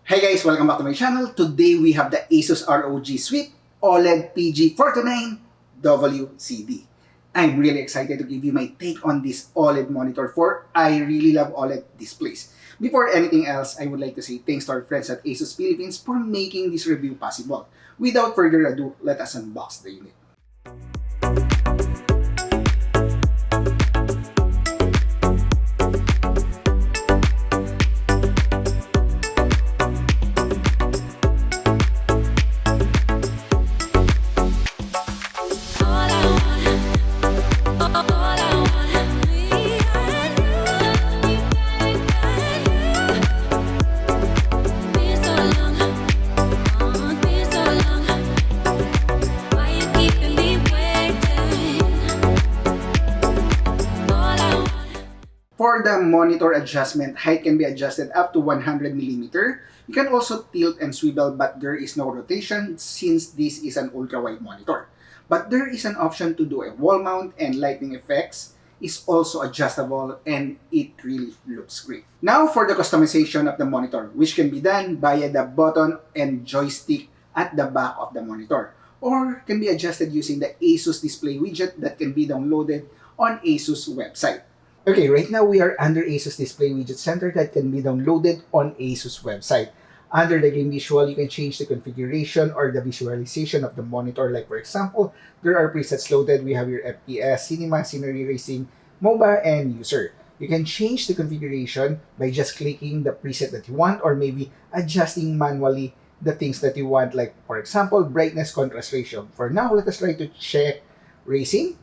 Hey guys, welcome back to my channel. Today we have the ASUS ROG Suite OLED PG49WCD. I'm really excited to give you my take on this OLED monitor for I really love OLED displays. Before anything else, I would like to say thanks to our friends at ASUS Philippines for making this review possible. Without further ado, let us unbox the unit. For the monitor adjustment, height can be adjusted up to 100mm. You can also tilt and swivel, but there is no rotation since this is an ultra-wide monitor. But there is an option to do a wall mount, and lighting effects is also adjustable, and it really looks great. Now for the customization of the monitor, which can be done via the button and joystick at the back of the monitor, or can be adjusted using the ASUS display widget that can be downloaded on ASUS website. Okay, right now we are under ASUS Display Widget Center that can be downloaded on ASUS website. Under the game visual, you can change the configuration or the visualization of the monitor. Like for example, there are presets loaded. We have your FPS, Cinema, Scenery Racing, MOBA, and User. You can change the configuration by just clicking the preset that you want or maybe adjusting manually the things that you want. Like for example, brightness contrast ratio. For now, let us try to check Racing.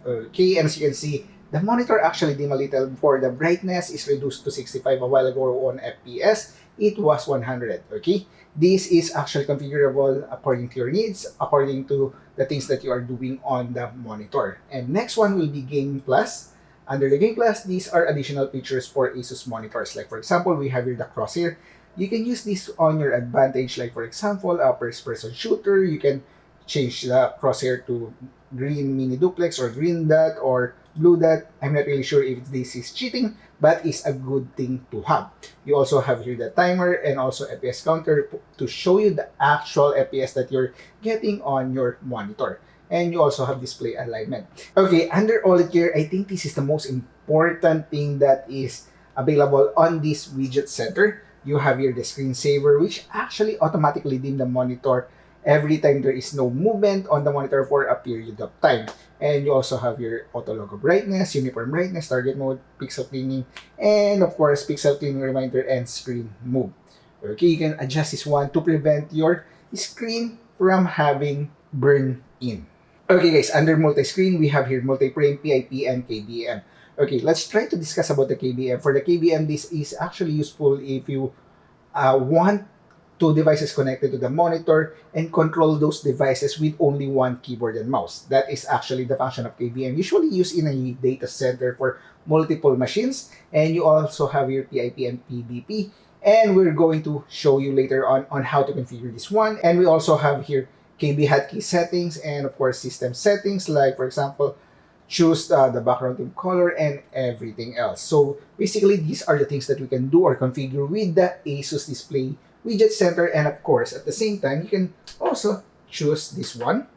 Okay, and as you can see, the monitor actually dim a little. For the brightness is reduced to 65 a while ago. On FPS, it was 100. Okay, this is actually configurable according to your needs, according to the things that you are doing on the monitor. And next one will be Game Plus. Under the Game Plus, these are additional features for ASUS monitors. Like for example, we have here the crosshair. You can use this on your advantage. Like for example, a first-person shooter, you can change the crosshair to green mini duplex or green dot or blue dot. I'm not really sure if this is cheating, but it's a good thing to have. You also have here the timer and also FPS counter to show you the actual FPS that you're getting on your monitor. And you also have display alignment. Okay, under OLED here, I think this is the most important thing that is available on this widget center. You have here the screensaver, which actually automatically dim the monitor every time there is no movement on the monitor for a period of time. And you also have your auto logo brightness, uniform brightness, target mode, pixel cleaning, and of course, pixel cleaning reminder and screen move. Okay, you can adjust this one to prevent your screen from having burn in. Okay guys, under multi-screen, we have here multi-frame, PIP, and KBM. Okay, let's try to discuss about the KBM. For the KBM, this is actually useful if you want two devices connected to the monitor and control those devices with only one keyboard and mouse. That is actually the function of KBM, usually used in a data center for multiple machines. And you also have your PIP and PBP. And we're going to show you later on how to configure this one. And we also have here KB hotkey settings and of course system settings, like for example, choose the background theme color and everything else. So basically, these are the things that we can do or configure with the ASUS Display Widget Center. And of course, at the same time, you can also choose this one,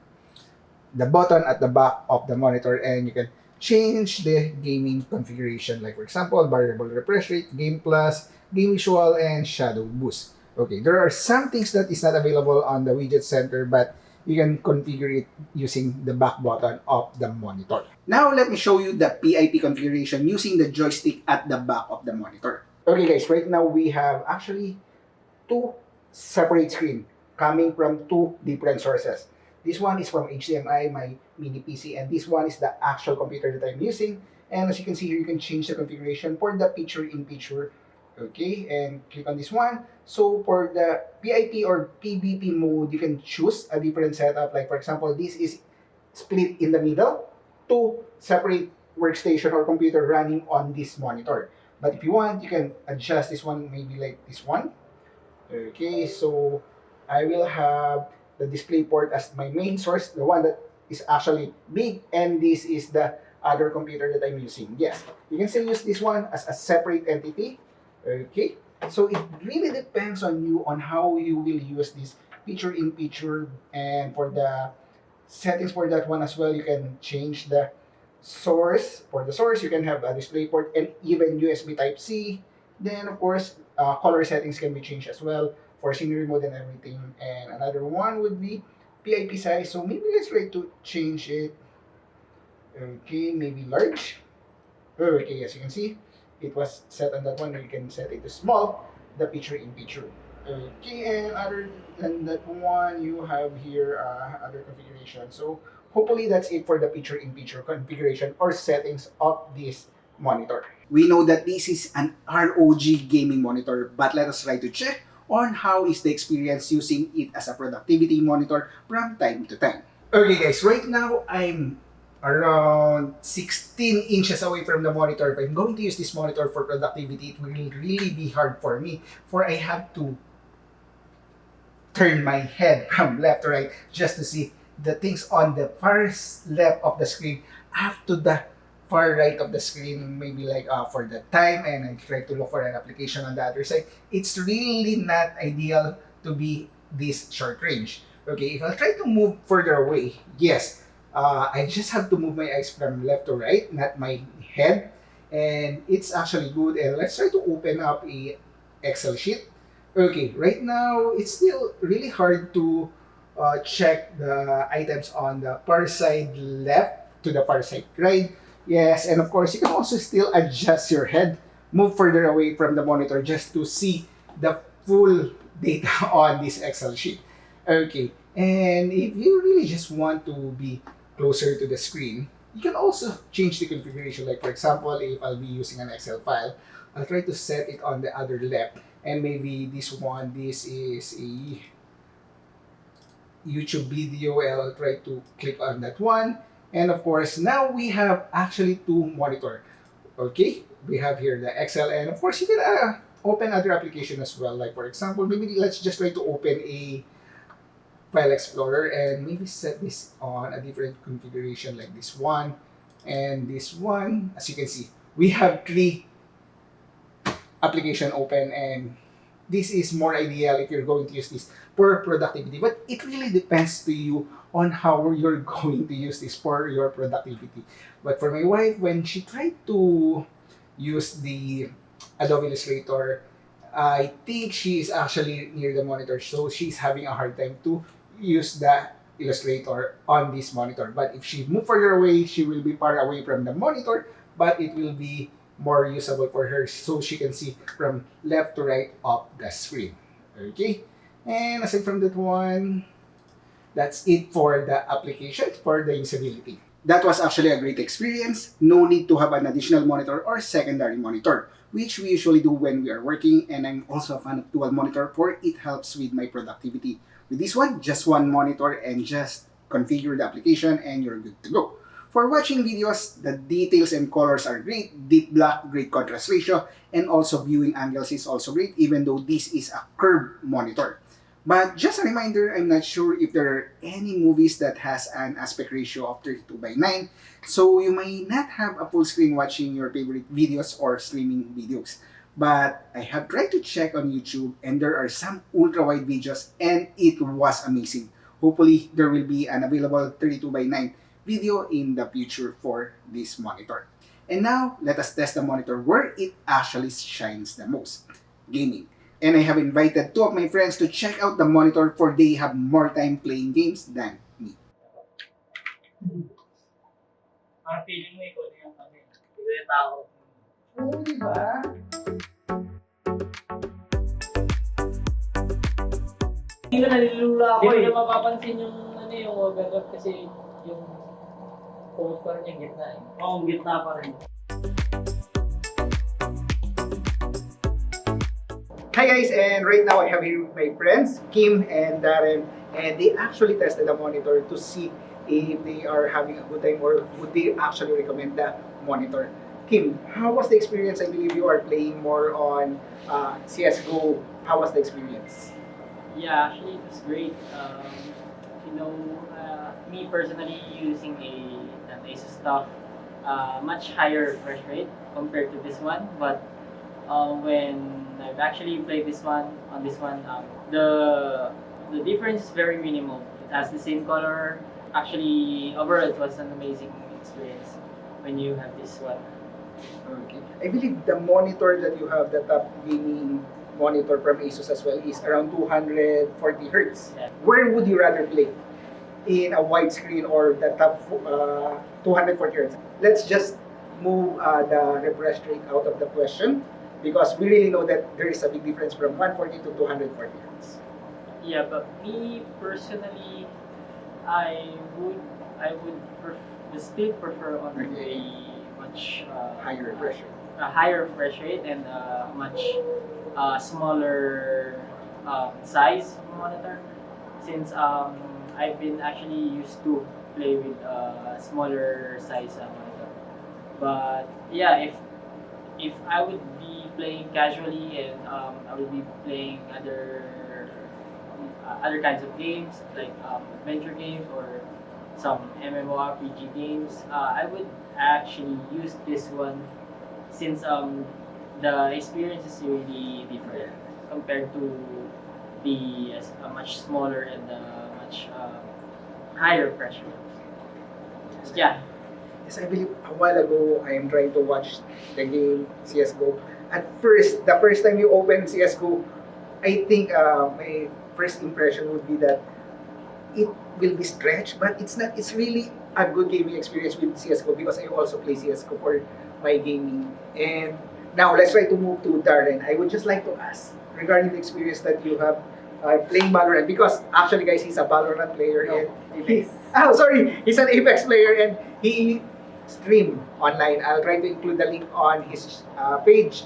the button at the back of the monitor, and you can change the gaming configuration. Like for example, variable refresh rate, Game Plus, Game Visual, and Shadow Boost. Okay, there are some things that is not available on the Widget Center, but you can configure it using the back button of the monitor. Now, let me show you the PIP configuration using the joystick at the back of the monitor. Okay guys, right now we have actually two separate screens coming from two different sources. This one is from HDMI, my mini PC, and this one is the actual computer that I'm using. And as you can see here, you can change the configuration for the picture-in-picture. Okay, and click on this one. So for the PIP or PBP mode, you can choose a different setup. Like for example, this is split in the middle, two separate workstation or computer running on this monitor. But if you want, you can adjust this one maybe like this one. Okay, so I will have the display port as my main source, the one that is actually big, and this is the other computer that I'm using. Yes, you can still use this one as a separate entity. Okay, So it really depends on you on how you will use this picture-in-picture. And for the settings for that one as well, you can change the source. For the source, you can have a display port and even USB Type-C. Then, of course, color settings can be changed as well for scenery mode and everything. And another one would be PIP size. So maybe let's try to change it. Okay, maybe large. Okay, as you can see, it was set on that one. You can set it to small, the picture in picture. Okay, and other than that one, you have here other configuration. So hopefully that's it for the picture in picture configuration or settings of this monitor. We know that this is an ROG gaming monitor, but let us try to check on how is the experience using it as a productivity monitor from time to time. Okay guys, right now I'm around 16 inches away from the monitor. If I'm going to use this monitor for productivity, it will really be hard for me, for I have to turn my head from left to right just to see the things on the far left of the screen up to the far right of the screen, maybe like for the time, and I try to look for an application on the other side. It's really not ideal to be this short range. Okay, if I try to move further away, yes, I just have to move my eyes from left to right, not my head, and it's actually good. And let's try to open up a Excel sheet. Okay, right now it's still really hard to check the items on the far side left to the far side right. Yes, and of course you can also still adjust your head, move further away from the monitor just to see the full data on this Excel sheet. Okay, and if you really just want to be closer to the screen, you can also change the configuration. Like for example, if I'll be using an Excel file, I'll try to set it on the other left, and maybe this one, this is a YouTube video. I'll try to click on that one. And of course, now we have actually two monitor. Okay, we have here the Excel, and of course you can open other application as well. Like for example, maybe let's just try to open a file explorer and maybe set this on a different configuration like this one and this one. As you can see, we have three application open, and this is more ideal if you're going to use this for productivity. But it really depends to you on how you're going to use this for your productivity. But for my wife, when she tried to use the Adobe Illustrator, I think she is actually near the monitor, so she's having a hard time to use the Illustrator on this monitor. But if she move further away, she will be far away from the monitor, but it will be more usable for her so she can see from left to right of the screen. Okay, and aside from that one, that's it for the application for the usability. That was actually a great experience. No need to have an additional monitor or secondary monitor, which we usually do when we are working, and I'm also a fan of dual monitor for it helps with my productivity. With this one, just one monitor and just configure the application and you're good to go. For watching videos, the details and colors are great, deep black, great contrast ratio, and also viewing angles is also great even though this is a curved monitor. But just a reminder, I'm not sure if there are any movies that has an aspect ratio of 32:9, so you may not have a full screen watching your favorite videos or streaming videos. But I have tried to check on YouTube and there are some ultra-wide videos and it was amazing. Hopefully, there will be an available 32:9 video in the future for this monitor. And now, let us test the monitor where it actually shines the most, gaming. And I have invited two of my friends to check out the monitor for they have more time playing games than me. Parang feeling mo ikaw na yung ano eh. Ikaw yung tao. Oo, di ba? Hindi ko nalilula ako eh. Hindi ko na mapapansin yung ano yung overlap kasi yung post pa rin yung gitna eh. Oo, gitna pa rin. Hi guys, and right now I have here my friends, Kim and Darren, and they actually tested the monitor to see if they are having a good time or would they actually recommend the monitor. Kim, how was the experience? I believe you are playing more on CSGO. How was the experience? Yeah, actually it was great. You know, me personally using an ASUS stuff, much higher refresh rate compared to this one, but when I've actually played this one on this one. The difference is very minimal. It has the same color. Actually, overall, it was an amazing experience when you have this one. Okay. I believe the monitor that you have, the top gaming monitor from ASUS as well, is around 240 hertz. Yeah. Where would you rather play? In a widescreen or the top 240 hertz? Let's just move the refresh rate out of the question because we really know that there is a big difference from 140 to 240 hertz. Yeah, but me personally, I would still prefer on Okay. a much Higher refresh rate. a higher refresh rate and much smaller size of monitor, since I've been actually used to play with smaller size monitor. But yeah, if I would be playing casually and I would be playing other kinds of games like adventure games or some MMORPG games, I would actually use this one, since the experience is really different compared to the much smaller and much higher pressure. Yeah. Yes, I believe a while ago I am trying to watch the game CSGO. At first, the first time you open CSGO, I think my first impression would be that it will be stretched, but it's not. It's really a good gaming experience with CSGO because I also play CSGO for my gaming. And now let's try to move to Darren. I would just like to ask regarding the experience that you have playing Valorant, because actually, guys, he's a Valorant player and he's he's an Apex player and he stream online. I'll try to include the link on his page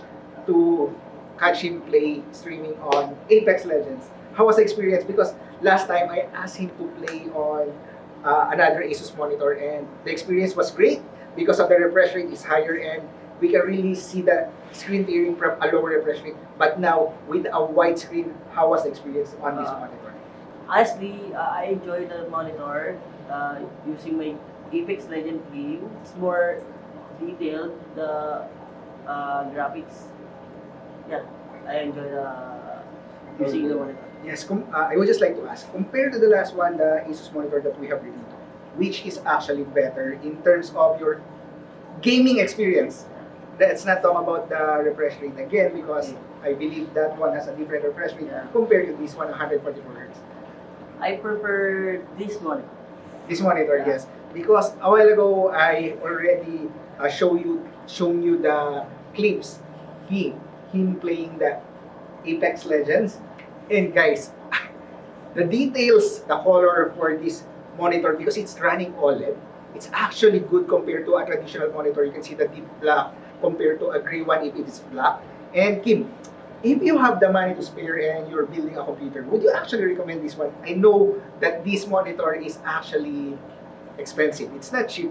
to catch him play streaming on Apex Legends. How was the experience? Because last time I asked him to play on another ASUS monitor and the experience was great because of the refresh rate is higher and we can really see the screen tearing from a lower refresh rate. But now with a wide screen, how was the experience on this monitor? Honestly, I enjoy the monitor using my Apex Legend game. It's more detailed, the graphics. Yeah, I enjoy using the monitor. Yes, I would just like to ask, compared to the last one, the ASUS monitor that we have reviewed, which is actually better in terms of your gaming experience? Let's not talk about the refresh rate again because I believe that one has a different refresh rate compared to this one, 144 Hz. I prefer this monitor. This monitor, Yeah. yes. Because a while ago, I already shown you the clips, him playing the Apex Legends. And guys, the details, the color for this monitor, because it's running OLED, it's actually good compared to a traditional monitor. You can see the deep black compared to a gray one if it is black. And Kim, if you have the money to spare and you're building a computer, would you actually recommend this one? I know that this monitor is actually expensive. It's not cheap.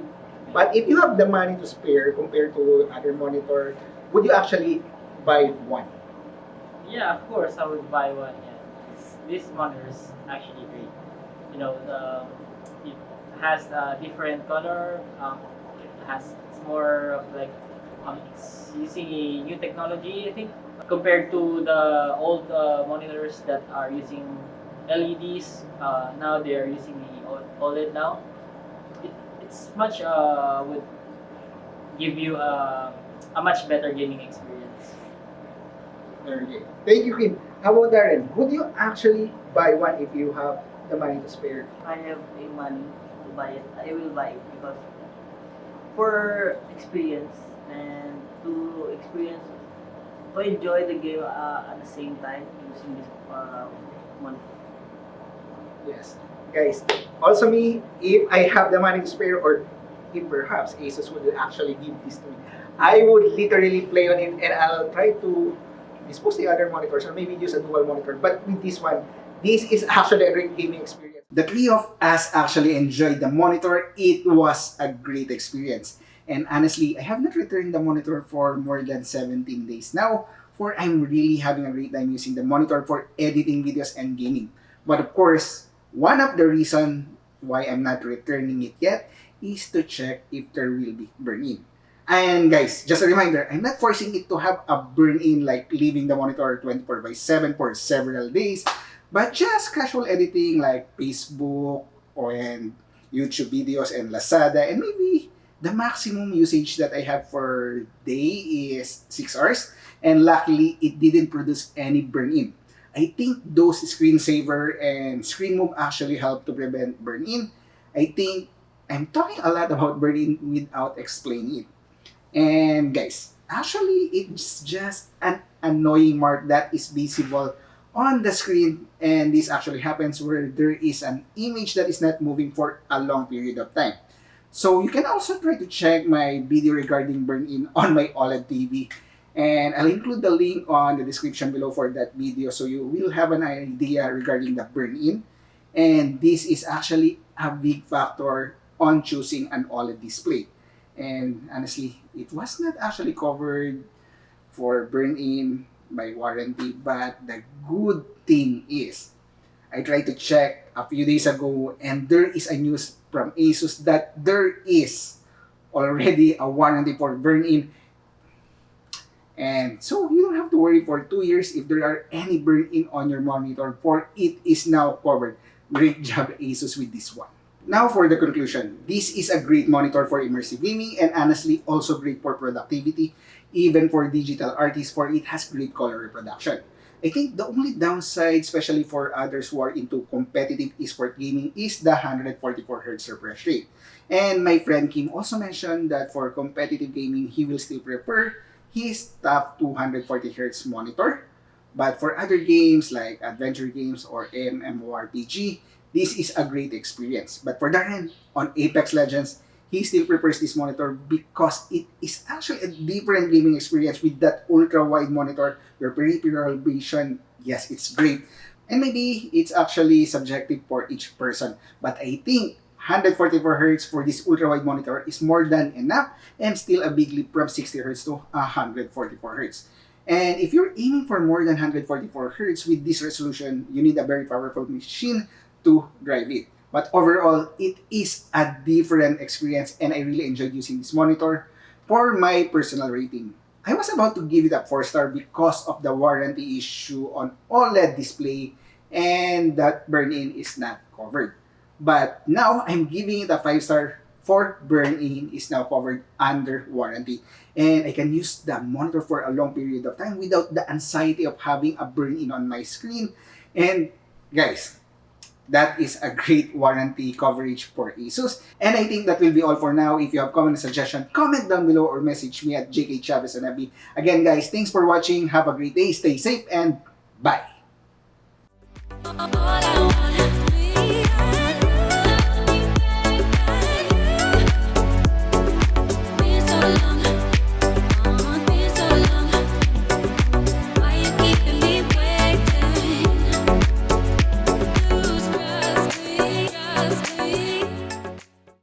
But if you have the money to spare compared to other monitor, would you actually buy one? Yeah, of course I would buy one. Yeah, this monitor is actually great. You know, it has a different color. It's more of like it's using a new technology, I think, compared to the old monitors that are using LEDs. Now they are using the OLED now. It's much would give you a much better gaming experience. Okay. Thank you, Kim. How about Darren? Would you actually buy one if you have the money to spare? If I have the money to buy it, I will buy it because for experience and to enjoy the game at the same time using this monitor. Yes. Guys, also me, if I have the money to spare or if perhaps ASUS would actually give this to me, I would literally play on it and I'll try to dispose the other monitors or maybe use a dual monitor. But with this one, this is actually a great gaming experience. The three of us actually enjoyed the monitor. It was a great experience. And honestly, I have not returned the monitor for more than 17 days now, for I'm really having a great time using the monitor for editing videos and gaming. But of course, one of the reasons why I'm not returning it yet is to check if there will be burn-in. And guys, just a reminder, I'm not forcing it to have a burn-in like leaving the monitor 24/7 for several days, but just casual editing like Facebook or and YouTube videos and Lazada, and maybe the maximum usage that I have for day is 6 hours, and luckily it didn't produce any burn-in. I think those screensaver and screen move actually help to prevent burn-in. I think I'm talking a lot about burn-in without explaining it. And guys, actually it's just an annoying mark that is visible on the screen, and this actually happens where there is an image that is not moving for a long period of time. So you can also try to check my video regarding burn-in on my OLED TV, and I'll include the link on the description below for that video so you will have an idea regarding the burn-in. And this is actually a big factor on choosing an OLED display. And honestly, it was not actually covered for burn-in by warranty, but the good thing is, I tried to check a few days ago and there is a news from ASUS that there is already a warranty for burn-in. And so you don't have to worry for 2 years if there are any burn-in on your monitor, for it is now covered. Great job ASUS with this one. Now for the conclusion, this is a great monitor for immersive gaming and honestly also great for productivity, even for digital artists, for it has great color reproduction. I think the only downside, especially for others who are into competitive esport gaming, is the 144Hz refresh rate. And my friend Kim also mentioned that for competitive gaming, he will still prefer his top 240Hz monitor. But for other games like adventure games or MMORPG, this is a great experience. But for Darren, on Apex Legends, he still prefers this monitor because it is actually a different gaming experience with that ultra-wide monitor, your peripheral vision. Yes, it's great. And maybe it's actually subjective for each person. But I think 144Hz for this ultra-wide monitor is more than enough and still a big leap from 60Hz to 144Hz. And if you're aiming for more than 144Hz with this resolution, you need a very powerful machine to drive it. But overall, it is a different experience and I really enjoyed using this monitor. For my personal rating, I was about to give it a 4-star because of the warranty issue on OLED display and that burn-in is not covered. But now I'm giving it a 5-star for burn-in is now covered under warranty. And I can use the monitor for a long period of time without the anxiety of having a burn-in on my screen. And guys, that is a great warranty coverage for ASUS. And I think that will be all for now. If you have comment suggestion, comment down below or message me at JK Chavez and FB. Again guys, thanks for watching. Have a great day. Stay safe and bye.